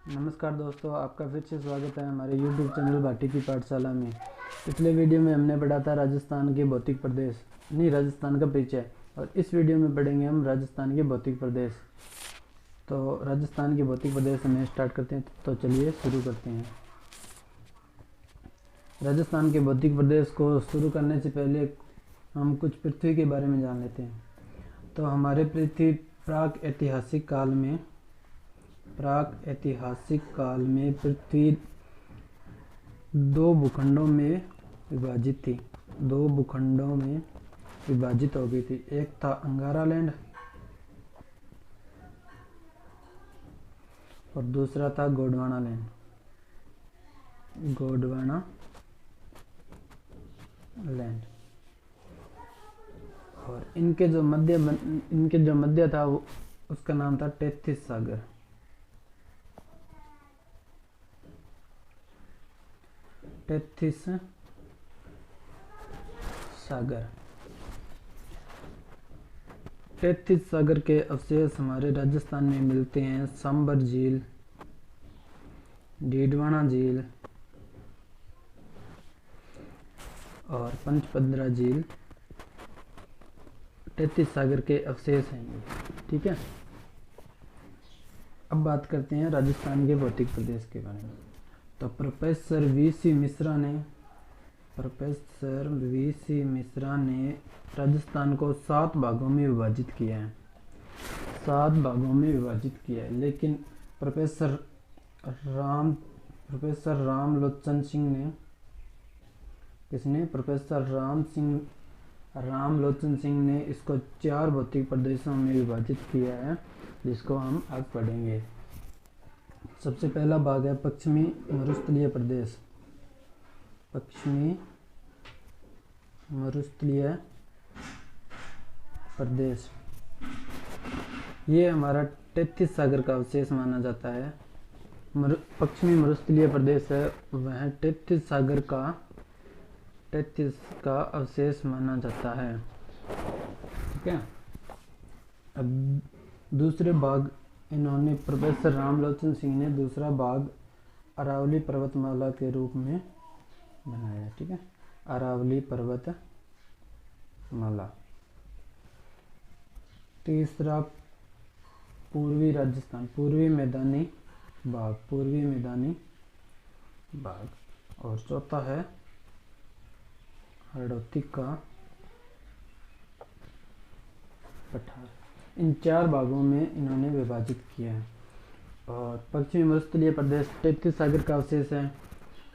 नमस्कार दोस्तों, आपका फिर से स्वागत है हमारे YouTube चैनल भाटी की पाठशाला में। पिछले वीडियो में हमने पढ़ा था राजस्थान के भौतिक प्रदेश राजस्थान का परिचय, और इस वीडियो में पढ़ेंगे हम राजस्थान के भौतिक प्रदेश। तो राजस्थान के भौतिक प्रदेश हमें स्टार्ट करते हैं, तो चलिए शुरू करते हैं। राजस्थान के भौतिक प्रदेश को शुरू करने से पहले हम कुछ पृथ्वी के बारे में जान लेते हैं। तो हमारे पृथ्वी प्राक ऐतिहासिक काल में पृथ्वी दो भूखंडों में विभाजित थी। दो भूखंडों में विभाजित हो गई थी। एक था अंगारा लैंड और दूसरा था गोंडवाना लैंड। और इनके जो मध्य था उसका नाम था टेथिस सागर। टेथिस सागर के अवशेष हमारे राजस्थान में मिलते हैं। सांबर झील, डीडवाना झील और पंचपदरा झील टेथिस सागर के अवशेष हैं। ठीक है, अब बात करते हैं राजस्थान के भौतिक प्रदेश के बारे में। तो प्रोफेसर वी.सी. मिश्रा ने राजस्थान को 7 भागों में विभाजित किया है। लेकिन प्रोफेसर रामलोचन सिंह ने इसको 4 भौतिक प्रदेशों में विभाजित किया है, जिसको हम आज पढ़ेंगे। सबसे पहला भाग है पश्चिमी मरुस्थलीय प्रदेश। ये हमारा टेथिस सागर का अवशेष माना जाता है। पश्चिमी मरुस्थलीय प्रदेश है, वह टेथिस सागर का अवशेष माना जाता है। ठीक है, अब दूसरे भाग इन्होंने प्रोफेसर रामलोचन सिंह ने दूसरा भाग अरावली पर्वतमाला के रूप में बनाया। ठीक है, अरावली पर्वतमाला। तीसरा पूर्वी राजस्थान, पूर्वी मैदानी भाग। और चौथा है हड़ौती का पठार। इन 4 भागों में इन्होंने विभाजित किया है। और पश्चिमी मरुस्थलीय प्रदेश टेथिस सागर का अवशेष है,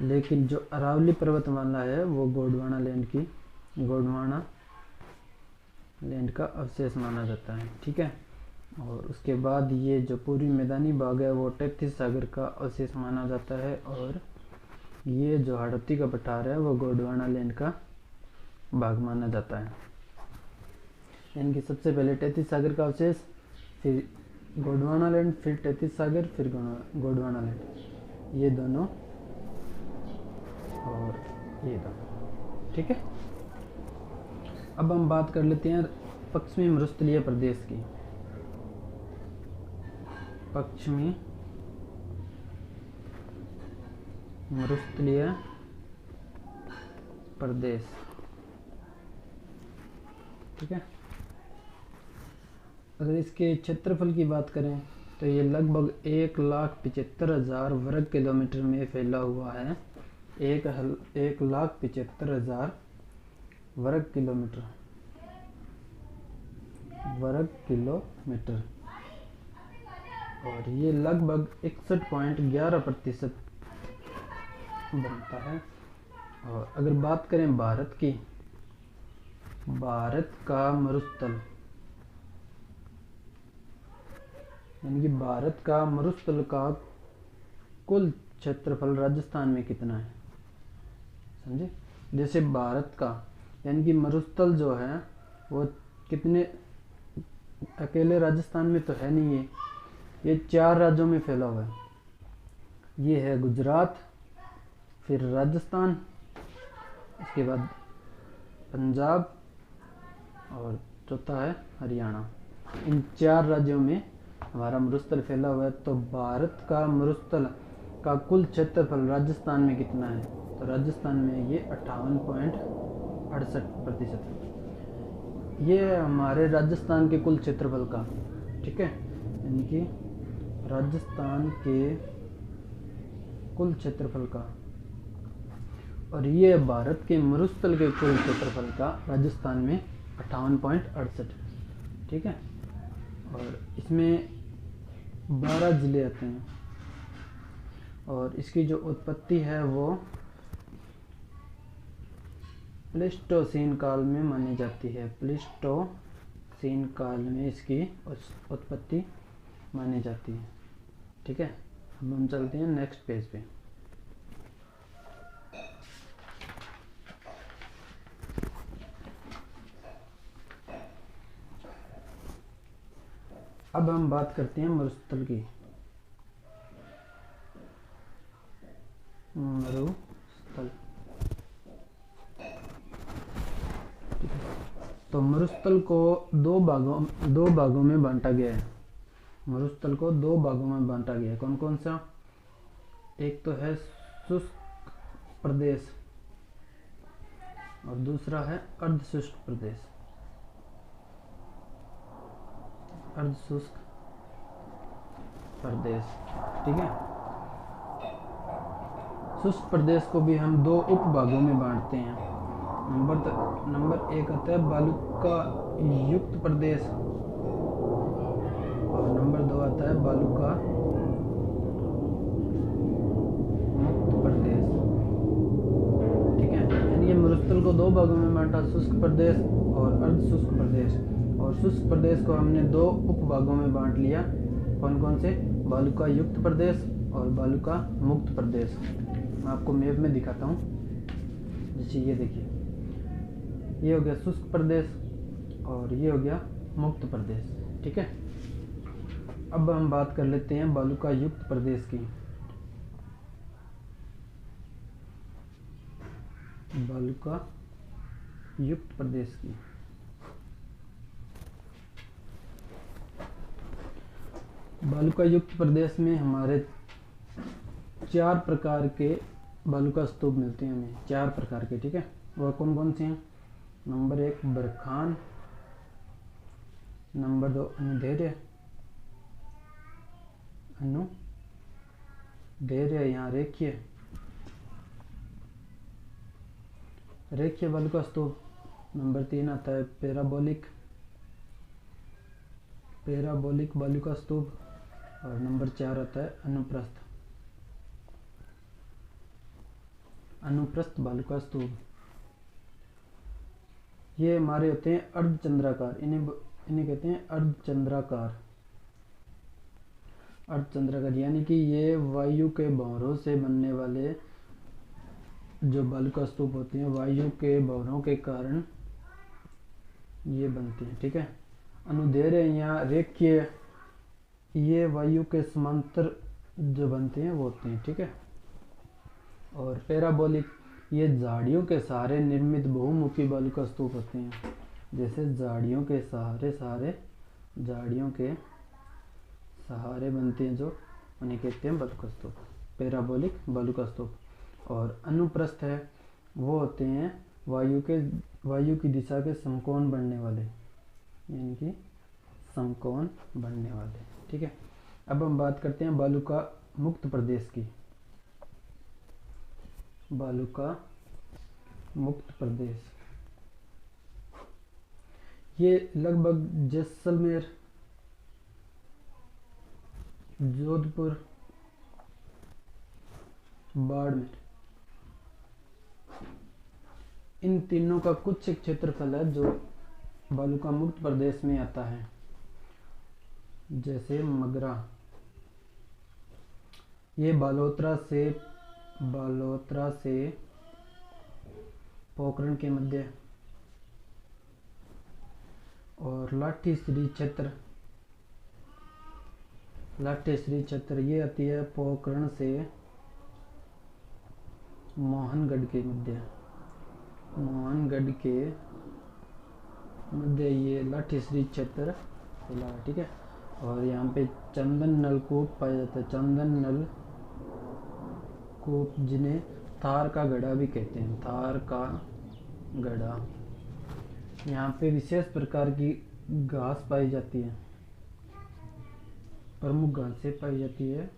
लेकिन जो अरावली पर्वतमाला है वो गोंडवाना लैंड का अवशेष माना जाता है। ठीक है, और उसके बाद ये जो पूर्वी मैदानी भाग है वो टेथिस सागर का अवशेष माना जाता है, और ये जो हड़ौती का पठार है वो गोंडवाना लैंड का भाग माना जाता है। यानी सबसे पहले टेथिस सागर का अवशेष, फिर गोंडवाना लैंड, फिर टेथिस सागर, फिर गोंडवाना लैंड, ये दोनों और ये दोनों। ठीक है, अब हम बात कर लेते हैं पश्चिमी मरुस्थलीय प्रदेश की। पश्चिमी मरुस्थलीय प्रदेश। ठीक है, अगर इसके क्षेत्रफल की बात करें तो ये लगभग 1,75,000 वर्ग किलोमीटर में फैला हुआ है। 1,75,000 वर्ग किलोमीटर। और ये लगभग 61.11% बनता है। और अगर बात करें भारत का मरुस्थल, यानी कि भारत का मरुस्थल का कुल क्षेत्रफल राजस्थान में कितना है, समझे। जैसे भारत का यानी कि मरुस्थल जो है वो कितने, अकेले राजस्थान में तो है नहीं, ये 4 राज्यों में फैला हुआ है। ये है गुजरात, फिर राजस्थान, उसके बाद पंजाब और चौथा है हरियाणा। इन 4 राज्यों में हमारा मरुस्थल फैला हुआ है, तो भारत का मरुस्थल का कुल क्षेत्रफल राजस्थान में कितना है? तो राजस्थान में ये 58.68% है। ये हमारे राजस्थान के कुल क्षेत्रफल का, ठीक है, यानी कि राजस्थान के कुल क्षेत्रफल का, और ये भारत के मरुस्थल के कुल क्षेत्रफल का राजस्थान में 58.68, ठीक है। और इसमें 12 ज़िले आते हैं, और इसकी जो उत्पत्ति है वो प्लीस्टोसीन काल में मानी जाती है। प्लीस्टोसीन काल में इसकी उत्पत्ति मानी जाती है, ठीक है। अब हम चलते हैं नेक्स्ट पेज पे। अब हम बात करते हैं मरुस्थल की। मरुस्थल, तो मरुस्थल को दो भागों में बांटा गया है। मरुस्थल को 2 भागों में बांटा गया है। कौन कौन सा? एक तो है शुष्क प्रदेश और दूसरा है अर्धशुष्क प्रदेश। अर्धशुष्क प्रदेश, ठीक है। शुष्क प्रदेश को भी हम 2 उपभागों में बांटते हैं। नंबर 1 आता है बालुका युक्त प्रदेश, और नंबर 2 आता है बालुका मुक्त प्रदेश, ठीक है। यानी कि मरुस्थल को 2 भागों में बांटा, शुष्क प्रदेश और अर्धशुष्क प्रदेश। और शुष्क प्रदेश को हमने 2 उपभागों में बांट लिया। कौन कौन से? बालुका युक्त प्रदेश और बालुका मुक्त प्रदेश। मैं आपको मैप में दिखाता हूँ। जैसे ये देखिए, ये हो गया शुष्क प्रदेश और ये हो गया मुक्त प्रदेश, ठीक है। अब हम बात कर लेते हैं बालुका युक्त प्रदेश की। बालुका युक्त प्रदेश की, बालुका युक्त प्रदेश में हमारे 4 प्रकार के बालुका स्तूप मिलते हैं हमें, 4 प्रकार के, ठीक है। वह कौन कौन से हैं? नंबर 1 बरखान, नंबर 2 अनुदैर्य, यहाँ रेखीय बालुका स्तूप। नंबर 3 आता है पैराबोलिक बालुका स्तूप, और नंबर 4 आता है अनुप्रस्थ बालुका स्तूप। ये हमारे होते हैं अर्धचंद्राकार, इन्हें कहते हैं अर्धचंद्राकार, यानी कि ये वायु के भंवरों से बनने वाले जो बालुका स्तूप होते हैं, वायु के भंवरों के कारण ये बनते हैं, ठीक है। अनुदैर्य या रेखीय, ये वायु के समांतर जो बनते हैं वो होते हैं, ठीक है। और पैराबोलिक, ये झाड़ियों के सहारे निर्मित बहुमुखी बालुका स्तूप होते हैं। जैसे झाड़ियों के सहारे बनते हैं जो, उन्हें कहते हैं बालुका स्तूप, पैराबोलिक बालुका स्तूप। और अनुप्रस्थ है, वो होते हैं वायु की दिशा के समकोण बढ़ने वाले, यानी कि समकोण बढ़ने वाले, ठीक है। अब हम बात करते हैं बालुका मुक्त प्रदेश की। बालुका मुक्त प्रदेश, ये लगभग जैसलमेर, जोधपुर, बाड़मेर, इन तीनों का कुछ क्षेत्रफल है जो बालुका मुक्त प्रदेश में आता है। जैसे मगरा, ये बालोतरा से पोखरण के मध्य, और लाठी श्री क्षेत्र ये आती है पोखरण से मोहनगढ़ के मध्य, ये लाठी श्री क्षेत्र फैला है, ठीक है। और यहाँ पे चंदन नलकूप पाया जाता है, चंदन नलकूप, जिन्हें थार का गड़ा भी कहते हैं, थार का गड़ा। यहाँ पे विशेष प्रकार की घास पाई जाती है, प्रमुख घासें पाई जाती है,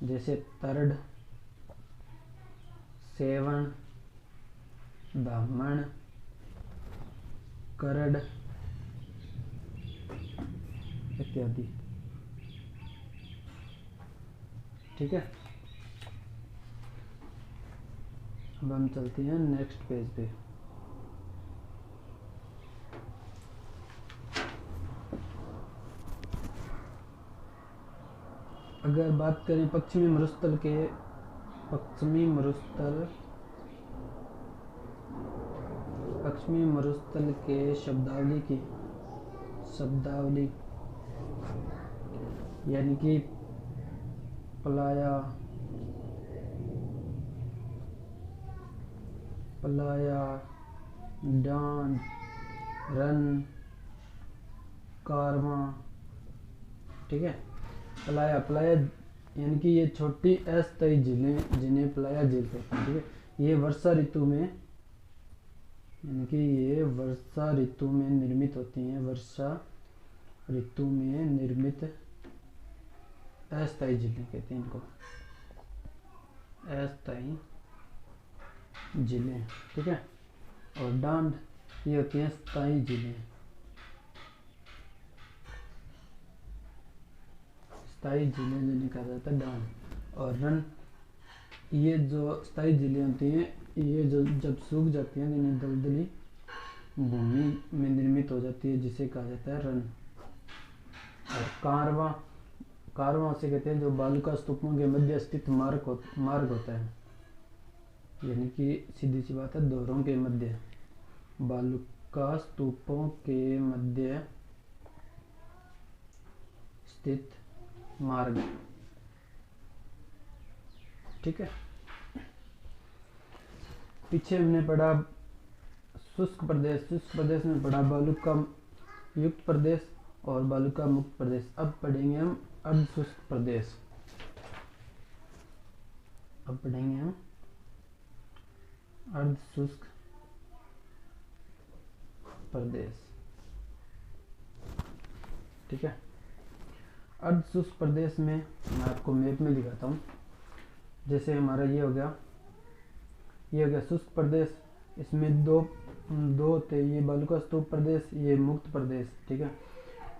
जैसे तरड, सेवण, ब्राह्मण, करड इत्यादि। ठीक है, अब हम चलते हैं नेक्स्ट पेज पे। अगर बात करें पश्चिमी मरुस्थल के शब्दावली यानी कि पलाया, डांड, रन, कारवां। ठीक है, पलाया यानी कि ये छोटी अस्थायी झीलें जिन्हें पलाया झील कहते हैं। ठीक है, ये वर्षा ऋतु में निर्मित होती हैं, वर्षा ऋतु में निर्मित अस्थायी झीलें कहते हैं इनको, अस्थायी झीलें। ठीक है, और डांड ये होती हैं स्थायी झीलें, जिन्हें कहा जाता है डांड। और रन, ये जो स्थायी झीलें होती हैं, ये जो जब सूख जाती हैं, यानी दलदली भूमि में निर्मित हो जाती है, जिसे कहा जाता है रन। और कारवां से कहते हैं जो बालुका स्तूपों के मध्य स्थित मार्ग होता है, यानी कि सीधी सी बात है, दोहरों के मध्य, बालुका स्तूपों के मध्य स्थित मार्ग। ठीक है, पीछे हमने पढ़ा शुष्क प्रदेश में पढ़ा बालुका युक्त प्रदेश और बालुका मुक्त प्रदेश। अब पढ़ेंगे हम अर्ध शुष्क प्रदेश। अर्ध शुष्क प्रदेश। ठीक है, अर्ध शुष्क प्रदेश में मैं आपको मैप में दिखाता हूँ। जैसे हमारा ये हो गया शुष्क प्रदेश, इसमें दो थे, ये बालुका स्तूप प्रदेश, ये मुक्त प्रदेश। ठीक है,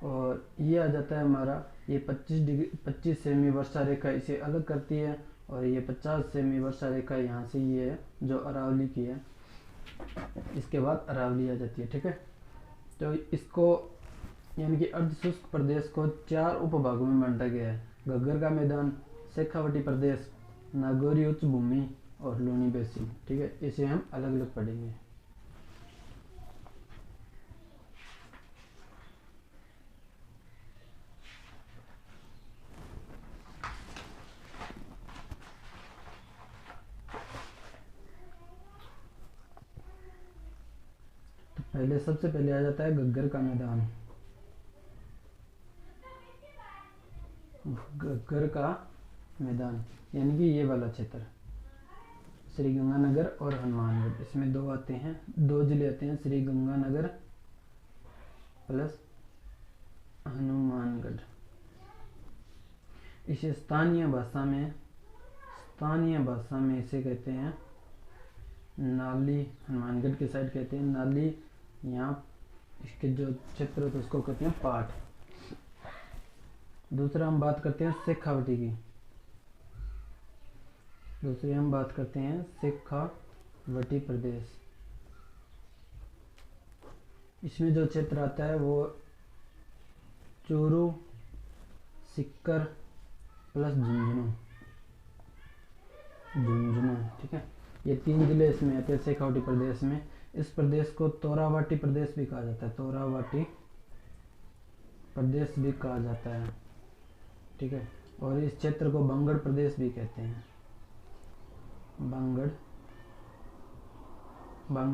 और ये आ जाता है हमारा, ये 25 सेमी वर्षा रेखा इसे अलग करती है, और ये 50 सेमी वर्षा रेखा यहाँ से ये है जो अरावली की है, इसके बाद अरावली आ जाती है। ठीक है, तो इसको यानी कि अर्ध शुष्क प्रदेश को 4 उपभागों में बांटा गया है, घग्गर का मैदान, शेखावटी प्रदेश, नागौरी उच्च भूमि और लूनी बेसिन। ठीक है, इसे हम अलग अलग पढ़ेंगे। तो सबसे पहले आ जाता है घग्गर का मैदान। घग्गर का मैदान यानी कि ये वाला क्षेत्र, श्री गंगानगर और हनुमानगढ़, इसमें दो जिले आते हैं, श्री गंगानगर प्लस हनुमानगढ़। इसे स्थानीय भाषा में इसे कहते हैं नाली। हनुमानगढ़ की साइड कहते हैं नाली, यहाँ इसके जो क्षेत्र होते हैं उसको कहते हैं पाट। दूसरा हम बात करते हैं शेखावटी की। शेखावटी प्रदेश, इसमें जो क्षेत्र आता है वो चूरू, सिक्कर प्लस झुंझुनू। ठीक है, ये 3 जिले इसमें आते हैं शेखावटी प्रदेश में। इस प्रदेश को तोरावाटी प्रदेश भी कहा जाता है, ठीक है, और इस क्षेत्र को बंगड़ प्रदेश भी कहते हैं, बांगड़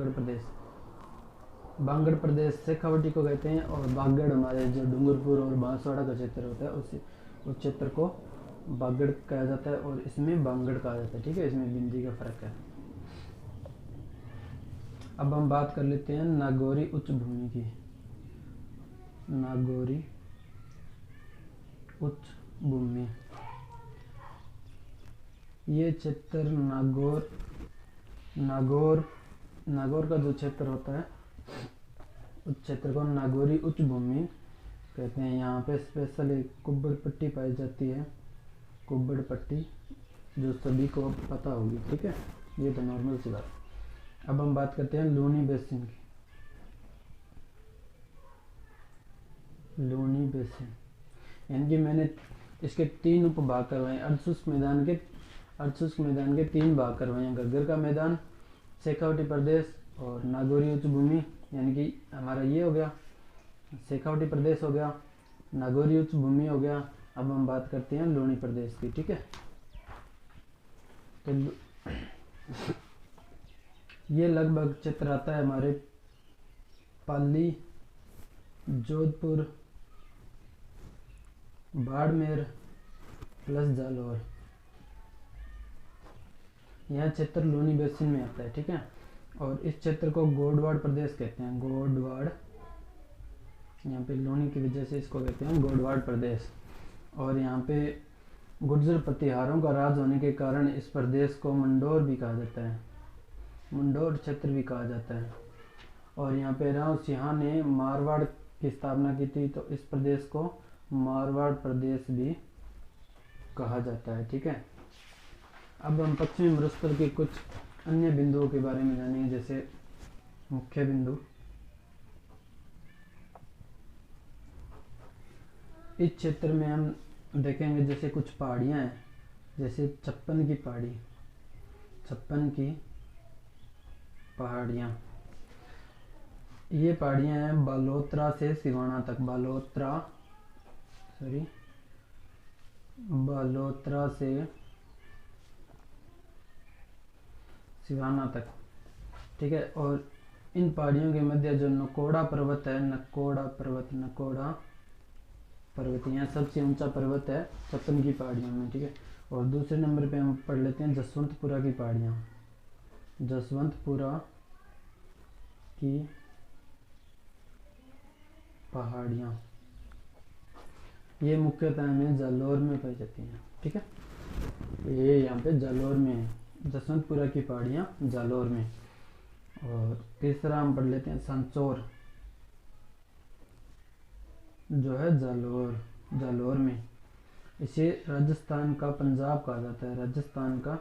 प्रदेश। बांगड़ प्रदेश शेखावटी को कहते हैं, और बागड़ हमारे जो डूंगरपुर और बांसवाड़ा का क्षेत्र होता है उस क्षेत्र को बागड़ कहा जाता है, और इसमें बांगड़ कहा जाता है। ठीक है, इसमें बिंदी का फर्क है। अब हम बात कर लेते हैं नागौरी उच्च भूमि की। नागौरी उच्च भूमि, ये क्षेत्र नागौर का जो क्षेत्र होता है उस क्षेत्र को नागौरी उच्च भूमि कहते हैं। यहाँ पे स्पेशल एक कुब्बड़ पट्टी पाई जाती है, कुब्बड़ पट्टी, जो सभी को पता होगी। ठीक है, ये तो नॉर्मल सी बात। अब हम बात करते हैं लूनी बेसिन की। लूनी बेसिन यानी कि मैंने इसके 3 उपभाग करवाए। अर्धशुष्क मैदान के 3 भाग करवाए हैं, घग्गर का मैदान, शेखावटी प्रदेश और नागौरी उच्च भूमि। यानी कि हमारा ये हो गया, शेखावटी प्रदेश हो गया, नागौरी उच्च भूमि हो गया। अब हम बात करते हैं लूनी प्रदेश की। ठीक है, तो ये लगभग क्षेत्र आता है हमारे पाली, जोधपुर, बाड़मेर प्लस जालौर, यह क्षेत्र लूनी बेसिन में आता है। ठीक है, और इस क्षेत्र को गोडवाड़ प्रदेश कहते हैं। गोडवाड़, यहाँ पे लूनी की वजह से इसको कहते हैं गोडवाड़ प्रदेश। और यहाँ पे गुर्जर प्रतिहारों का राज होने के कारण इस प्रदेश को मंडोर भी कहा जाता है, मंडोर क्षेत्र भी कहा जाता है। और यहाँ पे राव सिंह ने मारवाड़ की स्थापना की थी, तो इस प्रदेश को मारवाड़ प्रदेश भी कहा जाता है। ठीक है, अब हम पश्चिमी मरुस्थल के कुछ अन्य बिंदुओं के बारे में जानेंगे, जैसे मुख्य बिंदु। इस क्षेत्र में हम देखेंगे जैसे कुछ पहाड़ियाँ हैं, जैसे 56 की पहाड़ी, 56 की पहाड़ियाँ। ये पहाड़ियाँ हैं बालोतरा से सिवाना तक, बालोतरा से सिवाना तक। ठीक है, और इन पहाड़ियों के मध्य जो नकोड़ा पर्वत है, नकोड़ा पर्वत यहाँ सबसे ऊंचा पर्वत है 56 की पहाड़ियों में। ठीक है, और दूसरे नंबर पे हम पढ़ लेते हैं जसवंतपुरा की पहाड़ियाँ। जसवंतपुरा की पहाड़ियाँ ये मुख्यतः हमें जालौर में पाई जाती हैं। ठीक है, ये यहाँ पे जालौर में है, जसवंतपुरा की पहाड़ियाँ जालौर में। और तीसरा हम पढ़ लेते हैं सांचौर, जो है जालौर में। इसे राजस्थान का पंजाब कहा जाता है, राजस्थान का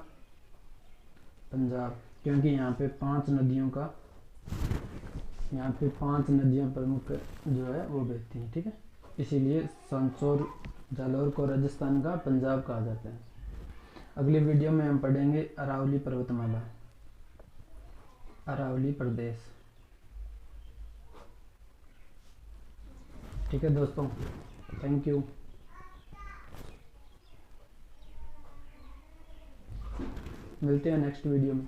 पंजाब, क्योंकि यहाँ पे 5 नदियाँ प्रमुख जो है वो बहती हैं। ठीक है, इसीलिए सांचौर जालौर को राजस्थान का पंजाब कहा जाता है। अगली वीडियो में हम पढ़ेंगे अरावली पर्वतमाला, अरावली प्रदेश। ठीक है दोस्तों, थैंक यू। मिलते हैं नेक्स्ट वीडियो में।